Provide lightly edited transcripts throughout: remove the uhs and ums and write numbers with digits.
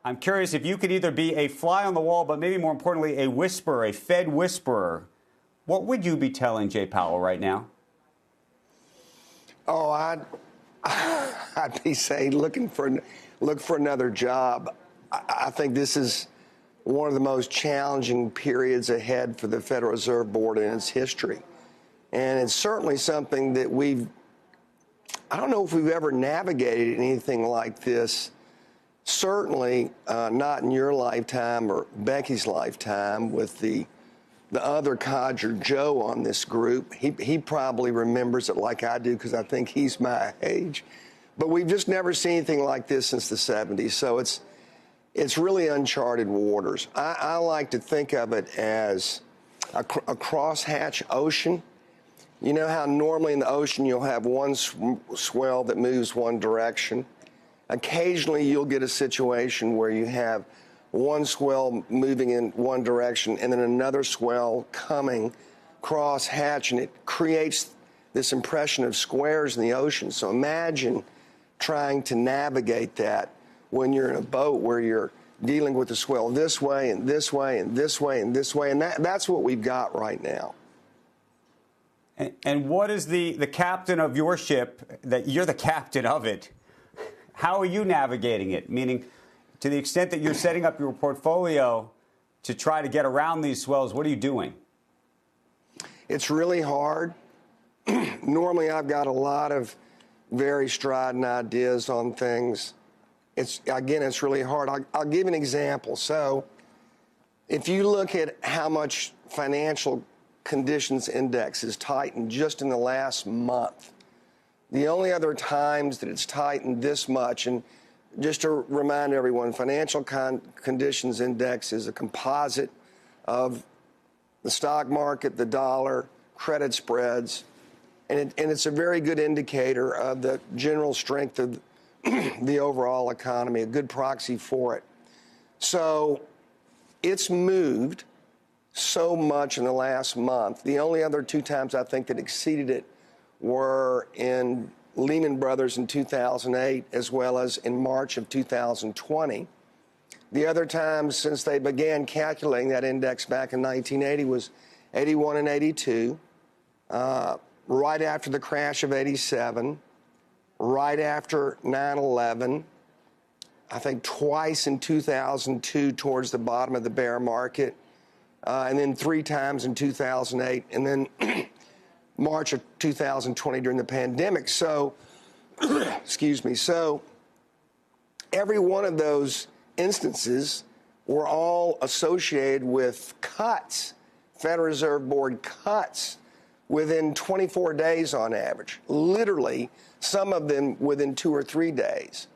I'm curious if you could either be a fly on the wall, but maybe more importantly, a whisperer, a Fed whisperer. What would you be telling Jay Powell right now? Oh, I'd be saying look for another job. I think this is one of the most challenging periods ahead for the Federal Reserve Board in its history. And it's certainly something that I don't know if we've ever navigated anything like this. Certainly not in your lifetime or Becky's lifetime with the other codger, Joe, on this group. He probably remembers it like I do because I think he's my age. But we've just never seen anything like this since the 70s. So it's really uncharted waters. I like to think of it as a crosshatch ocean. You know how normally in the ocean you'll have one swell that moves one direction. Occasionally you'll get a situation where you have one swell moving in one direction and then another swell coming cross-hatch, and it creates this impression of squares in the ocean. So imagine trying to navigate that when you're in a boat where you're dealing with the swell this way and this way and this way and this way, and that's what we've got right now. And what is the captain of your ship, that you're the captain of it? How are you navigating it? Meaning, to the extent that you're setting up your portfolio to try to get around these swells, what are you doing? It's really hard. Normally, I've got a lot of very strident ideas on things. It's really hard. I'll give you an example. So if you look at how much financial conditions index has tightened just in the last month, the only other times that it's tightened this much, and just to remind everyone, financial conditions index is a composite of the stock market, the dollar, credit spreads, and it's a very good indicator of the general strength of the overall economy, a good proxy for it. So it's moved so much in the last month. The only other two times I think that exceeded it were in Lehman Brothers in 2008, as well as in March of 2020. The other times since they began calculating that index back in 1980 was 81 and 82, right after the crash of 87, right after 9/11, I think twice in 2002 towards the bottom of the bear market, and then three times in 2008, and then March of 2020 during the pandemic. So, excuse me. So every one of those instances were all associated with cuts, Federal Reserve Board cuts within 24 days on average, literally some of them within 2 or 3 days.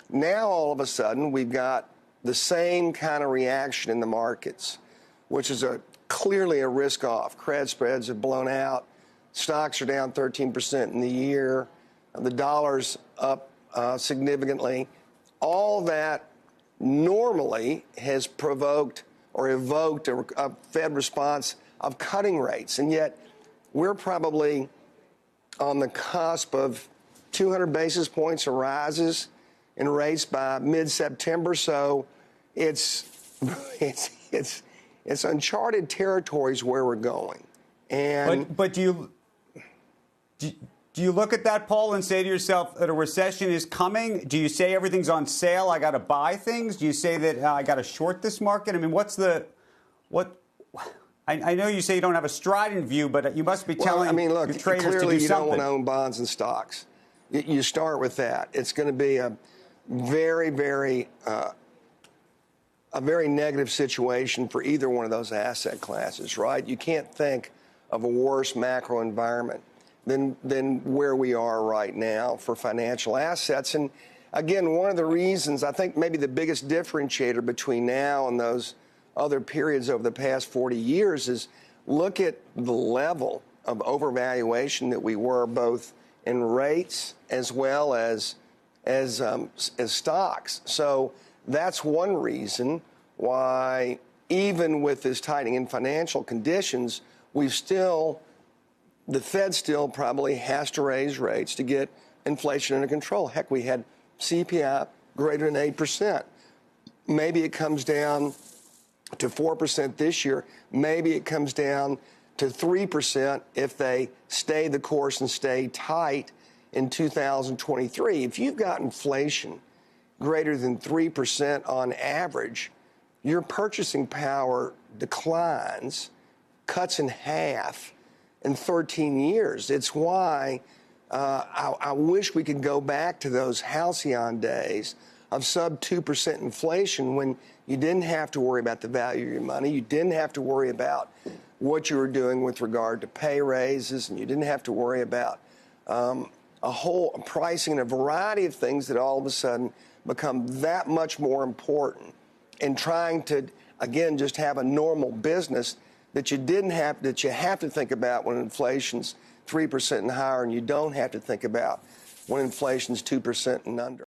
Now, all of a sudden, we've got the same kind of reaction in the markets, which is clearly a risk off. Credit spreads have blown out. Stocks are down 13% in the year. The dollar's up significantly. All that normally has provoked or evoked a Fed response of cutting rates. And yet we're probably on the cusp of 200 basis points of rises in rates by mid-September. So it's uncharted territories where we're going. And but do you look at that, Paul, and say to yourself that a recession is coming? Do you say everything's on sale, I got to buy things? Do you say that I got to short this market? I mean, I know you say you don't have a strident view, but you must be telling your traders to do something. Clearly you don't want to own bonds and stocks. You start with that. It's going to be a very, very negative situation for either one of those asset classes, right? You can't think of a worse macro environment than where we are right now for financial assets. And again, one of the reasons, I think maybe the biggest differentiator between now and those other periods over the past 40 years is look at the level of overvaluation that we were both in rates as well as stocks. So that's one reason why, even with this tightening in financial conditions, the Fed still probably has to raise rates to get inflation under control. Heck, we had CPI greater than 8%. maybe it comes down to 4% this year. Maybe it comes down to 3% if they stay the course and stay tight in 2023. If you've got inflation greater than 3% on average, your purchasing power declines, cuts in half in 13 years. It's why I wish we could go back to those halcyon days of sub 2% inflation when you didn't have to worry about the value of your money. You didn't have to worry about what you were doing with regard to pay raises, and you didn't have to worry about a whole pricing and a variety of things that all of a sudden become that much more important. And trying to, again, just have a normal business that you have to think about when inflation's 3% and higher, and you don't have to think about when inflation's 2% and under.